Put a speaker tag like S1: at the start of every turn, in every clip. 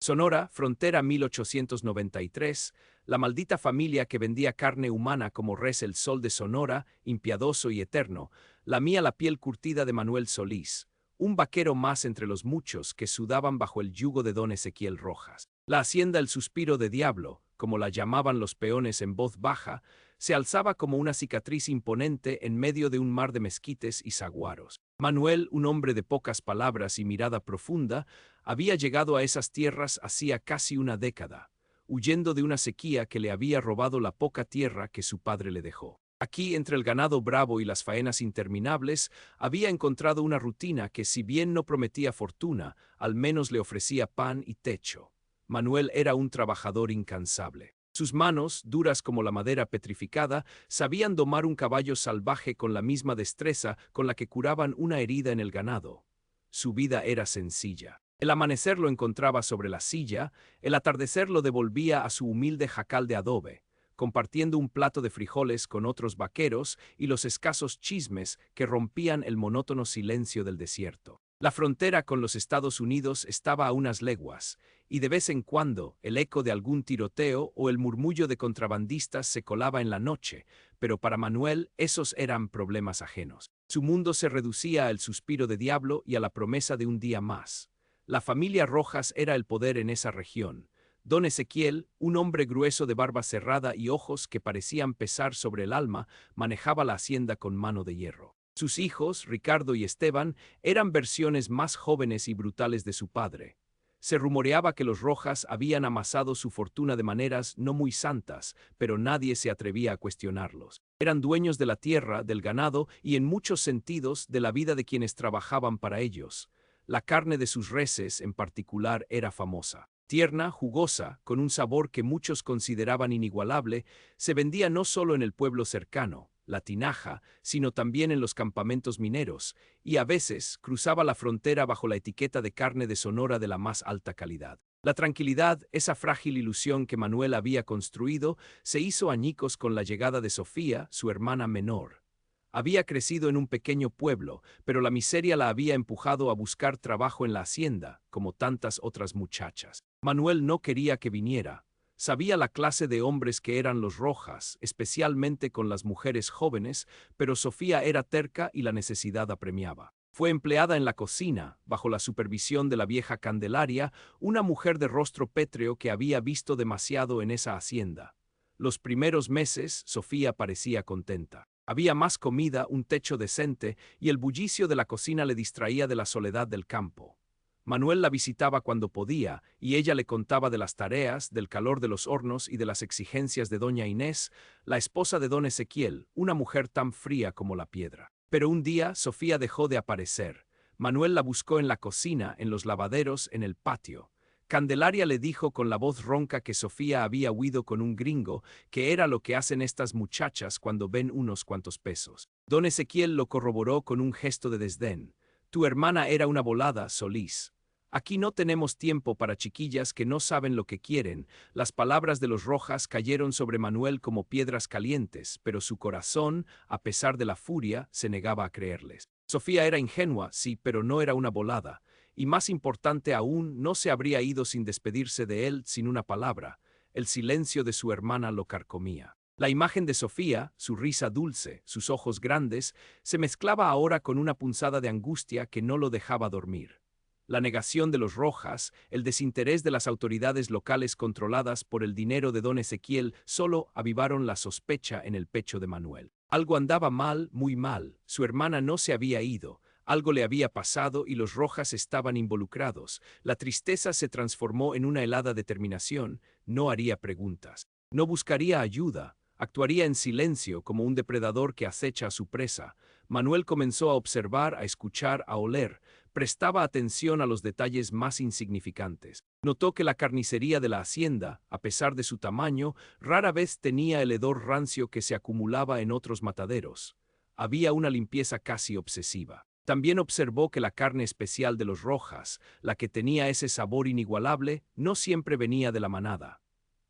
S1: Sonora, frontera 1893, la maldita familia que vendía carne humana como res El Sol de Sonora, impiedoso y eterno, lamía la piel curtida de Manuel Solís, un vaquero más entre los muchos que sudaban bajo el yugo de don Ezequiel Rojas. La hacienda El Suspiro de Diablo, como la llamaban los peones en voz baja, se alzaba como una cicatriz imponente en medio de un mar de mezquites y saguaros. Manuel, un hombre de pocas palabras y mirada profunda, había llegado a esas tierras hacía casi una década, huyendo de una sequía que le había robado la poca tierra que su padre le dejó. Aquí, entre el ganado bravo y las faenas interminables, había encontrado una rutina que, si bien no prometía fortuna, al menos le ofrecía pan y techo. Manuel era un trabajador incansable. Sus manos, duras como la madera petrificada, sabían domar un caballo salvaje con la misma destreza con la que curaban una herida en el ganado. Su vida era sencilla. El amanecer lo encontraba sobre la silla, el atardecer lo devolvía a su humilde jacal de adobe, compartiendo un plato de frijoles con otros vaqueros y los escasos chismes que rompían el monótono silencio del desierto. La frontera con los Estados Unidos estaba a unas leguas, y de vez en cuando el eco de algún tiroteo o el murmullo de contrabandistas se colaba en la noche, pero para Manuel esos eran problemas ajenos. Su mundo se reducía al suspiro de Diablo y a la promesa de un día más. La familia Rojas era el poder en esa región. Don Ezequiel, un hombre grueso de barba cerrada y ojos que parecían pesar sobre el alma, manejaba la hacienda con mano de hierro. Sus hijos, Ricardo y Esteban, eran versiones más jóvenes y brutales de su padre. Se rumoreaba que los Rojas habían amasado su fortuna de maneras no muy santas, pero nadie se atrevía a cuestionarlos. Eran dueños de la tierra, del ganado y en muchos sentidos de la vida de quienes trabajaban para ellos. La carne de sus reses, en particular, era famosa. Tierna, jugosa, con un sabor que muchos consideraban inigualable, se vendía no solo en el pueblo cercano, la tinaja, sino también en los campamentos mineros, y a veces cruzaba la frontera bajo la etiqueta de carne de Sonora de la más alta calidad. La tranquilidad, esa frágil ilusión que Manuel había construido, se hizo añicos con la llegada de Sofía, su hermana menor. Había crecido en un pequeño pueblo, pero la miseria la había empujado a buscar trabajo en la hacienda, como tantas otras muchachas. Manuel no quería que viniera. Sabía la clase de hombres que eran los Rojas, especialmente con las mujeres jóvenes, pero Sofía era terca y la necesidad apremiaba. Fue empleada en la cocina, bajo la supervisión de la vieja Candelaria, una mujer de rostro pétreo que había visto demasiado en esa hacienda. Los primeros meses, Sofía parecía contenta. Había más comida, un techo decente, y el bullicio de la cocina le distraía de la soledad del campo. Manuel la visitaba cuando podía, y ella le contaba de las tareas, del calor de los hornos y de las exigencias de doña Inés, la esposa de don Ezequiel, una mujer tan fría como la piedra. Pero un día Sofía dejó de aparecer. Manuel la buscó en la cocina, en los lavaderos, en el patio. Candelaria le dijo con la voz ronca que Sofía había huido con un gringo, que era lo que hacen estas muchachas cuando ven unos cuantos pesos. Don Ezequiel lo corroboró con un gesto de desdén. Tu hermana era una volada, Solís. Aquí no tenemos tiempo para chiquillas que no saben lo que quieren. Las palabras de los Rojas cayeron sobre Manuel como piedras calientes, pero su corazón, a pesar de la furia, se negaba a creerles. Sofía era ingenua, sí, pero no era una volada. Y más importante aún, no se habría ido sin despedirse de él sin una palabra. El silencio de su hermana lo carcomía. La imagen de Sofía, su risa dulce, sus ojos grandes, se mezclaba ahora con una punzada de angustia que no lo dejaba dormir. La negación de los Rojas, el desinterés de las autoridades locales controladas por el dinero de don Ezequiel solo avivaron la sospecha en el pecho de Manuel. Algo andaba mal, muy mal. Su hermana no se había ido. Algo le había pasado y los Rojas estaban involucrados. La tristeza se transformó en una helada determinación. No haría preguntas. No buscaría ayuda. Actuaría en silencio como un depredador que acecha a su presa. Manuel comenzó a observar, a escuchar, a oler. Prestaba atención a los detalles más insignificantes. Notó que la carnicería de la hacienda, a pesar de su tamaño, rara vez tenía el hedor rancio que se acumulaba en otros mataderos. Había una limpieza casi obsesiva. También observó que la carne especial de los Rojas, la que tenía ese sabor inigualable, no siempre venía de la manada.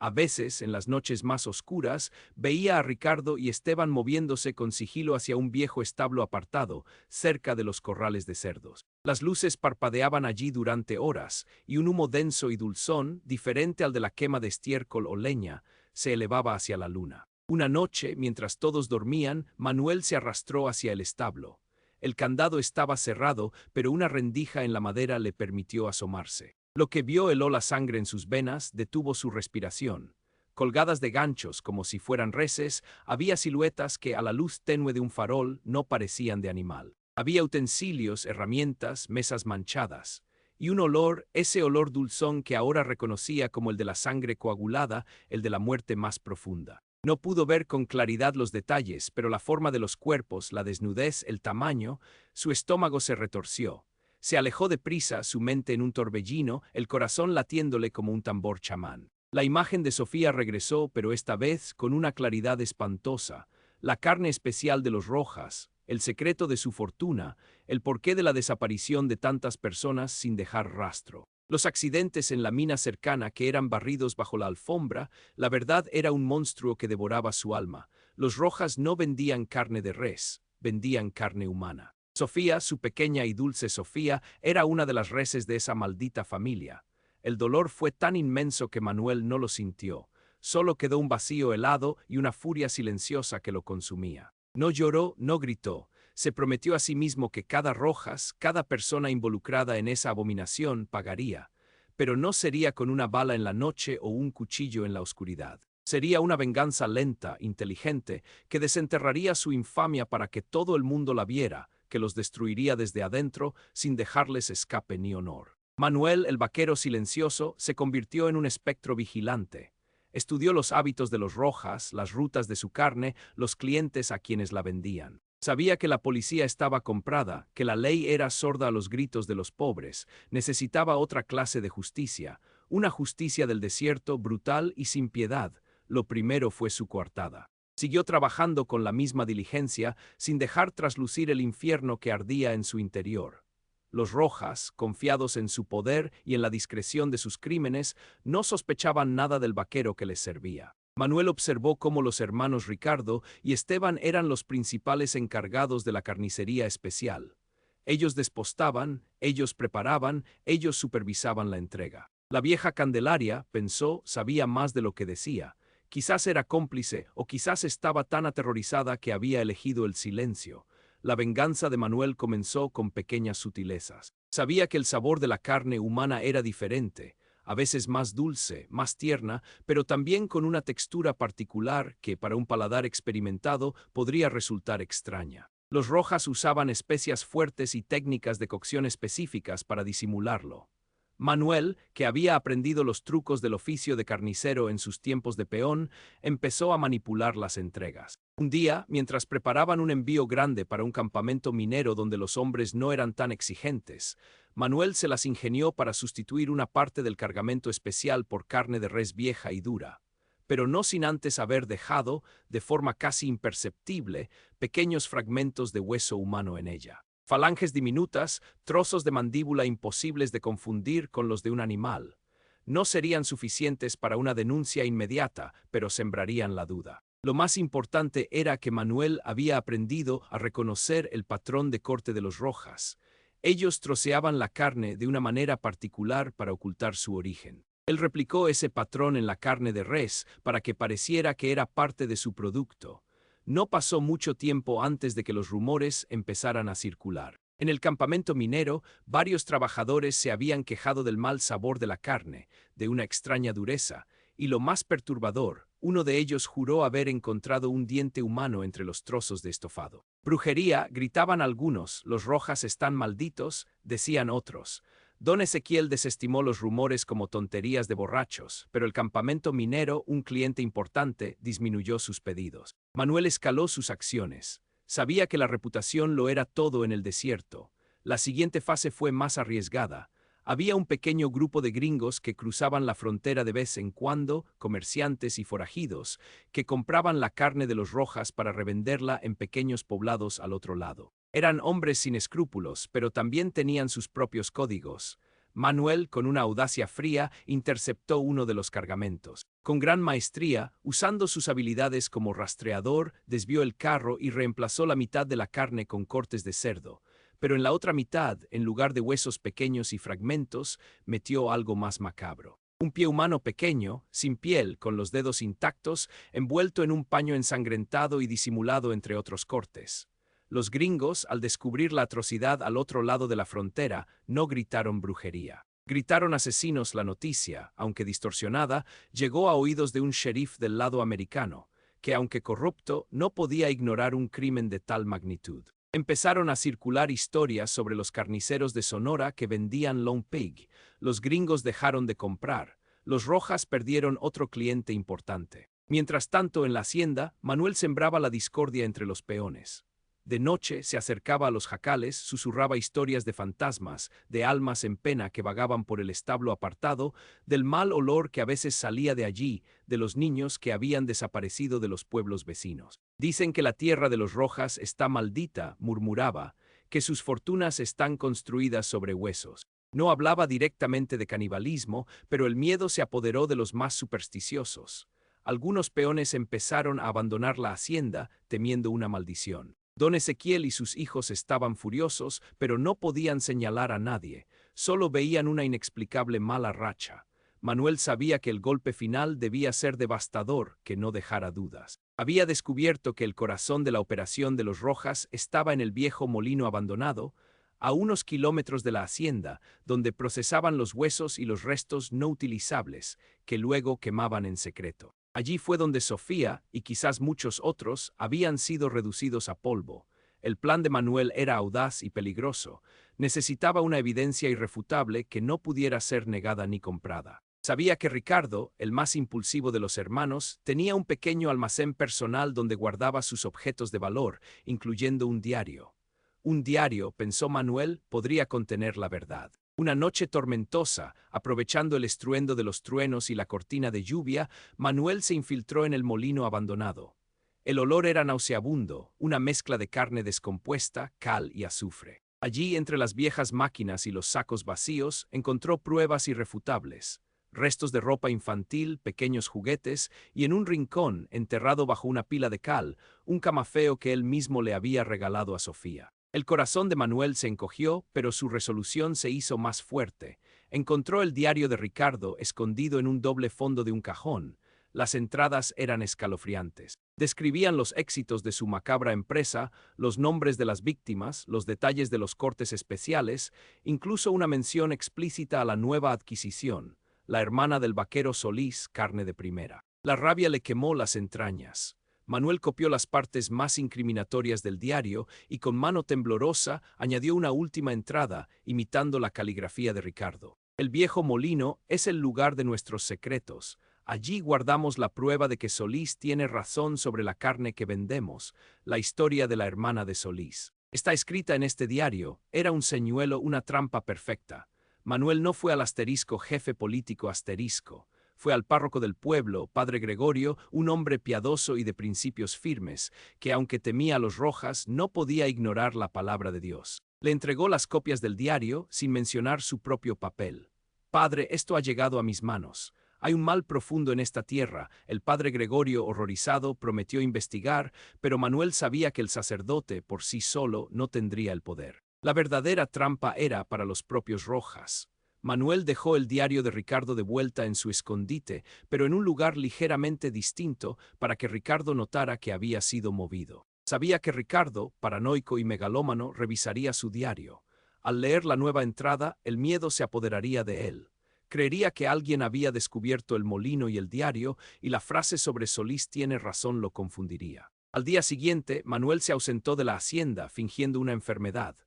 S1: A veces, en las noches más oscuras, veía a Ricardo y Esteban moviéndose con sigilo hacia un viejo establo apartado, cerca de los corrales de cerdos. Las luces parpadeaban allí durante horas, y un humo denso y dulzón, diferente al de la quema de estiércol o leña, se elevaba hacia la luna. Una noche, mientras todos dormían, Manuel se arrastró hacia el establo. El candado estaba cerrado, pero una rendija en la madera le permitió asomarse. Lo que vio heló la sangre en sus venas, detuvo su respiración. Colgadas de ganchos, como si fueran reses, había siluetas que, a la luz tenue de un farol, no parecían de animal. Había utensilios, herramientas, mesas manchadas. Y un olor, ese olor dulzón que ahora reconocía como el de la sangre coagulada, el de la muerte más profunda. No pudo ver con claridad los detalles, pero la forma de los cuerpos, la desnudez, el tamaño, su estómago se retorció. Se alejó deprisa, su mente en un torbellino, el corazón latiéndole como un tambor chamán. La imagen de Sofía regresó, pero esta vez con una claridad espantosa. La carne especial de los Rojas, el secreto de su fortuna, el porqué de la desaparición de tantas personas sin dejar rastro. Los accidentes en la mina cercana que eran barridos bajo la alfombra, la verdad era un monstruo que devoraba su alma. Los Rojas no vendían carne de res, vendían carne humana. Sofía, su pequeña y dulce Sofía, era una de las reses de esa maldita familia. El dolor fue tan inmenso que Manuel no lo sintió. Solo quedó un vacío helado y una furia silenciosa que lo consumía. No lloró, no gritó. Se prometió a sí mismo que cada Rojas, cada persona involucrada en esa abominación, pagaría. Pero no sería con una bala en la noche o un cuchillo en la oscuridad. Sería una venganza lenta, inteligente, que desenterraría su infamia para que todo el mundo la viera, que los destruiría desde adentro sin dejarles escape ni honor. Manuel, el vaquero silencioso, se convirtió en un espectro vigilante. Estudió los hábitos de los Rojas, las rutas de su carne, los clientes a quienes la vendían. Sabía que la policía estaba comprada, que la ley era sorda a los gritos de los pobres, necesitaba otra clase de justicia, una justicia del desierto brutal y sin piedad. Lo primero fue su coartada. Siguió trabajando con la misma diligencia, sin dejar traslucir el infierno que ardía en su interior. Los Rojas, confiados en su poder y en la discreción de sus crímenes, no sospechaban nada del vaquero que les servía. Manuel observó cómo los hermanos Ricardo y Esteban eran los principales encargados de la carnicería especial. Ellos despostaban, ellos preparaban, ellos supervisaban la entrega. La vieja Candelaria, pensó, sabía más de lo que decía. Quizás era cómplice o quizás estaba tan aterrorizada que había elegido el silencio. La venganza de Manuel comenzó con pequeñas sutilezas. Sabía que el sabor de la carne humana era diferente, a veces más dulce, más tierna, pero también con una textura particular que, para un paladar experimentado, podría resultar extraña. Los Rojas usaban especias fuertes y técnicas de cocción específicas para disimularlo. Manuel, que había aprendido los trucos del oficio de carnicero en sus tiempos de peón, empezó a manipular las entregas. Un día, mientras preparaban un envío grande para un campamento minero donde los hombres no eran tan exigentes, Manuel se las ingenió para sustituir una parte del cargamento especial por carne de res vieja y dura, pero no sin antes haber dejado, de forma casi imperceptible, pequeños fragmentos de hueso humano en ella. Falanges diminutas, trozos de mandíbula imposibles de confundir con los de un animal. No serían suficientes para una denuncia inmediata, pero sembrarían la duda. Lo más importante era que Manuel había aprendido a reconocer el patrón de corte de los Rojas. Ellos troceaban la carne de una manera particular para ocultar su origen. Él replicó ese patrón en la carne de res para que pareciera que era parte de su producto. No pasó mucho tiempo antes de que los rumores empezaran a circular. En el campamento minero, varios trabajadores se habían quejado del mal sabor de la carne, de una extraña dureza, y lo más perturbador, uno de ellos juró haber encontrado un diente humano entre los trozos de estofado. Brujería, gritaban algunos, los Rojas están malditos, decían otros. Don Ezequiel desestimó los rumores como tonterías de borrachos, pero el campamento minero, un cliente importante, disminuyó sus pedidos. Manuel escaló sus acciones. Sabía que la reputación lo era todo en el desierto. La siguiente fase fue más arriesgada. Había un pequeño grupo de gringos que cruzaban la frontera de vez en cuando, comerciantes y forajidos, que compraban la carne de los Rojas para revenderla en pequeños poblados al otro lado. Eran hombres sin escrúpulos, pero también tenían sus propios códigos. Manuel, con una audacia fría, interceptó uno de los cargamentos. Con gran maestría, usando sus habilidades como rastreador, desvió el carro y reemplazó la mitad de la carne con cortes de cerdo. Pero en la otra mitad, en lugar de huesos pequeños y fragmentos, metió algo más macabro. Un pie humano pequeño, sin piel, con los dedos intactos, envuelto en un paño ensangrentado y disimulado entre otros cortes. Los gringos, al descubrir la atrocidad al otro lado de la frontera, no gritaron brujería. Gritaron asesinos. La noticia, aunque distorsionada, llegó a oídos de un sheriff del lado americano, que aunque corrupto, no podía ignorar un crimen de tal magnitud. Empezaron a circular historias sobre los carniceros de Sonora que vendían Lone Pig. Los gringos dejaron de comprar. Los Rojas perdieron otro cliente importante. Mientras tanto, en la hacienda, Manuel sembraba la discordia entre los peones. De noche se acercaba a los jacales, susurraba historias de fantasmas, de almas en pena que vagaban por el establo apartado, del mal olor que a veces salía de allí, de los niños que habían desaparecido de los pueblos vecinos. Dicen que la tierra de los Rojas está maldita, murmuraba, que sus fortunas están construidas sobre huesos. No hablaba directamente de canibalismo, pero el miedo se apoderó de los más supersticiosos. Algunos peones empezaron a abandonar la hacienda, temiendo una maldición. Don Ezequiel y sus hijos estaban furiosos, pero no podían señalar a nadie. Solo veían una inexplicable mala racha. Manuel sabía que el golpe final debía ser devastador, que no dejara dudas. Había descubierto que el corazón de la operación de los Rojas estaba en el viejo molino abandonado, a unos kilómetros de la hacienda, donde procesaban los huesos y los restos no utilizables, que luego quemaban en secreto. Allí fue donde Sofía, y quizás muchos otros, habían sido reducidos a polvo. El plan de Manuel era audaz y peligroso. Necesitaba una evidencia irrefutable que no pudiera ser negada ni comprada. Sabía que Ricardo, el más impulsivo de los hermanos, tenía un pequeño almacén personal donde guardaba sus objetos de valor, incluyendo un diario. Un diario, pensó Manuel, podría contener la verdad. Una noche tormentosa, aprovechando el estruendo de los truenos y la cortina de lluvia, Manuel se infiltró en el molino abandonado. El olor era nauseabundo, una mezcla de carne descompuesta, cal y azufre. Allí, entre las viejas máquinas y los sacos vacíos, encontró pruebas irrefutables. Restos de ropa infantil, pequeños juguetes, y en un rincón, enterrado bajo una pila de cal, un camafeo que él mismo le había regalado a Sofía. El corazón de Manuel se encogió, pero su resolución se hizo más fuerte. Encontró el diario de Ricardo escondido en un doble fondo de un cajón. Las entradas eran escalofriantes. Describían los éxitos de su macabra empresa, los nombres de las víctimas, los detalles de los cortes especiales, incluso una mención explícita a la nueva adquisición, la hermana del vaquero Solís, carne de primera. La rabia le quemó las entrañas. Manuel copió las partes más incriminatorias del diario y con mano temblorosa añadió una última entrada, imitando la caligrafía de Ricardo. El viejo molino es el lugar de nuestros secretos. Allí guardamos la prueba de que Solís tiene razón sobre la carne que vendemos, la historia de la hermana de Solís. Está escrita en este diario, era un señuelo, una trampa perfecta. Manuel no fue al asterisco jefe político asterisco. Fue al párroco del pueblo, padre Gregorio, un hombre piadoso y de principios firmes, que aunque temía a los Rojas, no podía ignorar la palabra de Dios. Le entregó las copias del diario, sin mencionar su propio papel. Padre, esto ha llegado a mis manos. Hay un mal profundo en esta tierra. El padre Gregorio, horrorizado, prometió investigar, pero Manuel sabía que el sacerdote, por sí solo, no tendría el poder. La verdadera trampa era para los propios Rojas. Manuel dejó el diario de Ricardo de vuelta en su escondite, pero en un lugar ligeramente distinto para que Ricardo notara que había sido movido. Sabía que Ricardo, paranoico y megalómano, revisaría su diario. Al leer la nueva entrada, el miedo se apoderaría de él. Creería que alguien había descubierto el molino y el diario, y la frase sobre Solís tiene razón lo confundiría. Al día siguiente, Manuel se ausentó de la hacienda, fingiendo una enfermedad.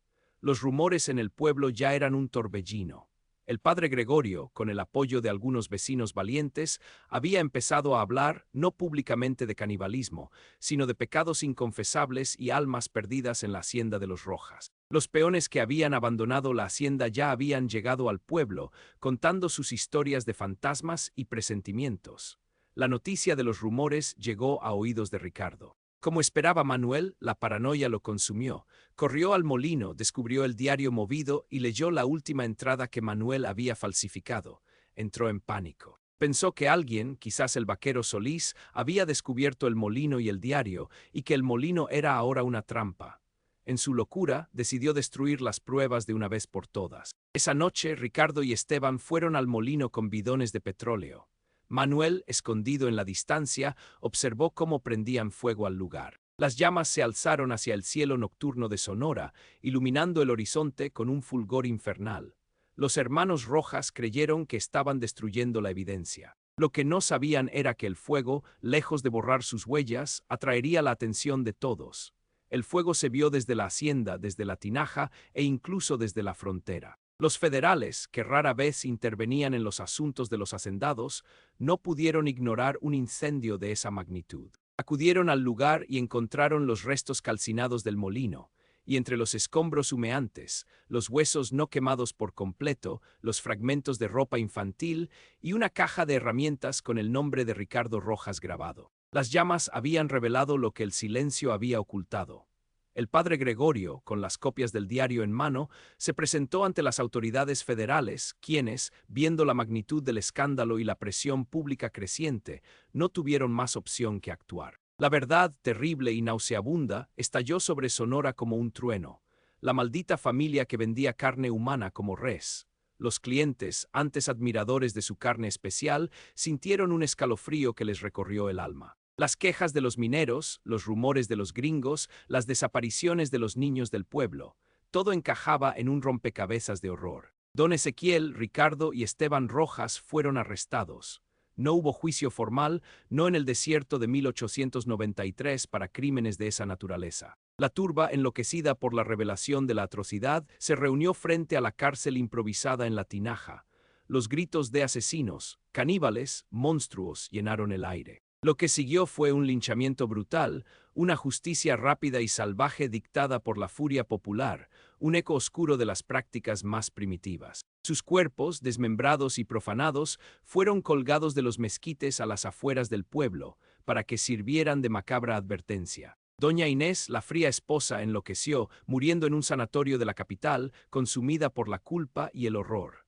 S1: Los rumores en el pueblo ya eran un torbellino. El padre Gregorio, con el apoyo de algunos vecinos valientes, había empezado a hablar no públicamente de canibalismo, sino de pecados inconfesables y almas perdidas en la hacienda de los Rojas. Los peones que habían abandonado la hacienda ya habían llegado al pueblo, contando sus historias de fantasmas y presentimientos. La noticia de los rumores llegó a oídos de Ricardo. Como esperaba Manuel, la paranoia lo consumió. Corrió al molino, descubrió el diario movido y leyó la última entrada que Manuel había falsificado. Entró en pánico. Pensó que alguien, quizás el vaquero Solís, había descubierto el molino y el diario, y que el molino era ahora una trampa. En su locura, decidió destruir las pruebas de una vez por todas. Esa noche, Ricardo y Esteban fueron al molino con bidones de petróleo. Manuel, escondido en la distancia, observó cómo prendían fuego al lugar. Las llamas se alzaron hacia el cielo nocturno de Sonora, iluminando el horizonte con un fulgor infernal. Los hermanos Rojas creyeron que estaban destruyendo la evidencia. Lo que no sabían era que el fuego, lejos de borrar sus huellas, atraería la atención de todos. El fuego se vio desde la hacienda, desde la tinaja e incluso desde la frontera. Los federales, que rara vez intervenían en los asuntos de los hacendados, no pudieron ignorar un incendio de esa magnitud. Acudieron al lugar y encontraron los restos calcinados del molino, y entre los escombros humeantes, los huesos no quemados por completo, los fragmentos de ropa infantil y una caja de herramientas con el nombre de Ricardo Rojas grabado. Las llamas habían revelado lo que el silencio había ocultado. El padre Gregorio, con las copias del diario en mano, se presentó ante las autoridades federales, quienes, viendo la magnitud del escándalo y la presión pública creciente, no tuvieron más opción que actuar. La verdad, terrible y nauseabunda, estalló sobre Sonora como un trueno. La maldita familia que vendía carne humana como res. Los clientes, antes admiradores de su carne especial, sintieron un escalofrío que les recorrió el alma. Las quejas de los mineros, los rumores de los gringos, las desapariciones de los niños del pueblo, todo encajaba en un rompecabezas de horror. Don Ezequiel, Ricardo y Esteban Rojas fueron arrestados. No hubo juicio formal, no en el desierto de 1893 para crímenes de esa naturaleza. La turba, enloquecida por la revelación de la atrocidad, se reunió frente a la cárcel improvisada en la tinaja. Los gritos de asesinos, caníbales, monstruos llenaron el aire. Lo que siguió fue un linchamiento brutal, una justicia rápida y salvaje dictada por la furia popular, un eco oscuro de las prácticas más primitivas. Sus cuerpos, desmembrados y profanados, fueron colgados de los mezquites a las afueras del pueblo, para que sirvieran de macabra advertencia. Doña Inés, la fría esposa, enloqueció, muriendo en un sanatorio de la capital, consumida por la culpa y el horror.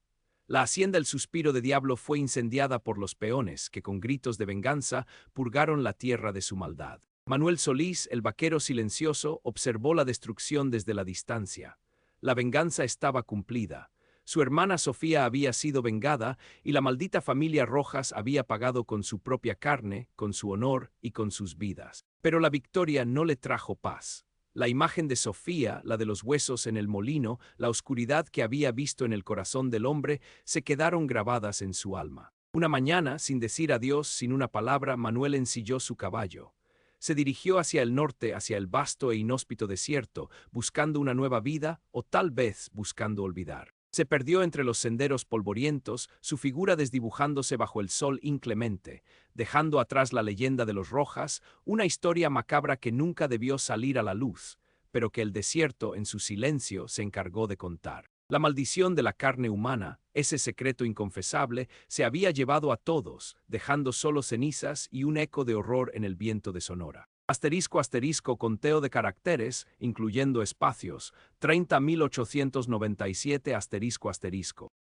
S1: La hacienda El Suspiro de Diablo fue incendiada por los peones, que con gritos de venganza purgaron la tierra de su maldad. Manuel Solís, el vaquero silencioso, observó la destrucción desde la distancia. La venganza estaba cumplida. Su hermana Sofía había sido vengada y la maldita familia Rojas había pagado con su propia carne, con su honor y con sus vidas. Pero la victoria no le trajo paz. La imagen de Sofía, la de los huesos en el molino, la oscuridad que había visto en el corazón del hombre, se quedaron grabadas en su alma. Una mañana, sin decir adiós, sin una palabra, Manuel ensilló su caballo. Se dirigió hacia el norte, hacia el vasto e inhóspito desierto, buscando una nueva vida o tal vez buscando olvidar. Se perdió entre los senderos polvorientos, su figura desdibujándose bajo el sol inclemente, dejando atrás la leyenda de los Rojas, una historia macabra que nunca debió salir a la luz, pero que el desierto, en su silencio, se encargó de contar. La maldición de la carne humana, ese secreto inconfesable, se había llevado a todos, dejando solo cenizas y un eco de horror en el viento de Sonora. Asterisco asterisco conteo de caracteres, incluyendo espacios, 30.897 asterisco asterisco.